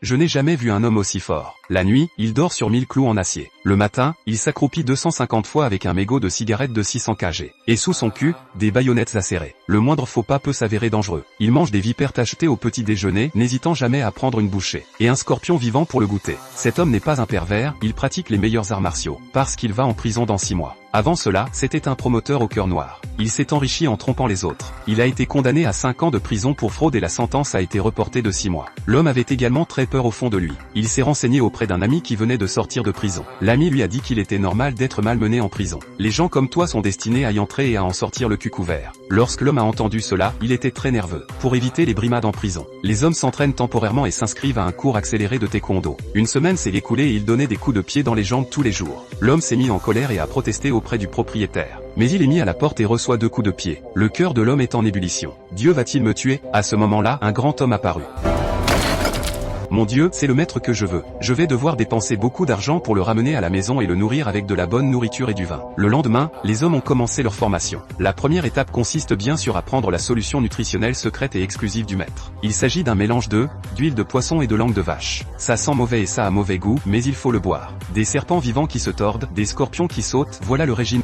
Je n'ai jamais vu un homme aussi fort. La nuit, il dort sur 1000 clous en acier. Le matin, il s'accroupit 250 fois avec un mégot de cigarette de 600 kg. Et sous son cul, des baïonnettes acérées. Le moindre faux pas peut s'avérer dangereux. Il mange des vipères tachetées au petit déjeuner, n'hésitant jamais à prendre une bouchée. Et un scorpion vivant pour le goûter. Cet homme n'est pas un pervers, il pratique les meilleurs arts martiaux. Parce qu'il va en prison dans 6 mois. Avant cela, c'était un promoteur au cœur noir. Il s'est enrichi en trompant les autres. Il a été condamné à 5 ans de prison pour fraude et la sentence a été reportée de 6 mois. L'homme avait également très peur au fond de lui. Il s'est renseigné auprès d'un ami qui venait de sortir de prison. L'ami lui a dit qu'il était normal d'être malmené en prison. Les gens comme toi sont destinés à y entrer et à en sortir le cul couvert. Lorsque l'homme a entendu cela, il était très nerveux. Pour éviter les brimades en prison, les hommes s'entraînent temporairement et s'inscrivent à un cours accéléré de taekwondo. Une semaine s'est écoulée et il donnait des coups de pied dans les jambes tous les jours. L'homme s'est mis en colère et a protesté auprès du propriétaire. Mais il est mis à la porte et reçoit 2 coups de pied. Le cœur de l'homme est en ébullition. Dieu va-t-il me tuer? À ce moment-là, un grand homme apparut. Mon Dieu, c'est le maître que je veux. Je vais devoir dépenser beaucoup d'argent pour le ramener à la maison et le nourrir avec de la bonne nourriture et du vin. Le lendemain, les hommes ont commencé leur formation. La première étape consiste bien sûr à prendre la solution nutritionnelle secrète et exclusive du maître. Il s'agit d'un mélange d'huile de poisson et de langue de vache. Ça sent mauvais et ça a mauvais goût, mais il faut le boire. Des serpents vivants qui se tordent, des scorpions qui sautent, voilà le régime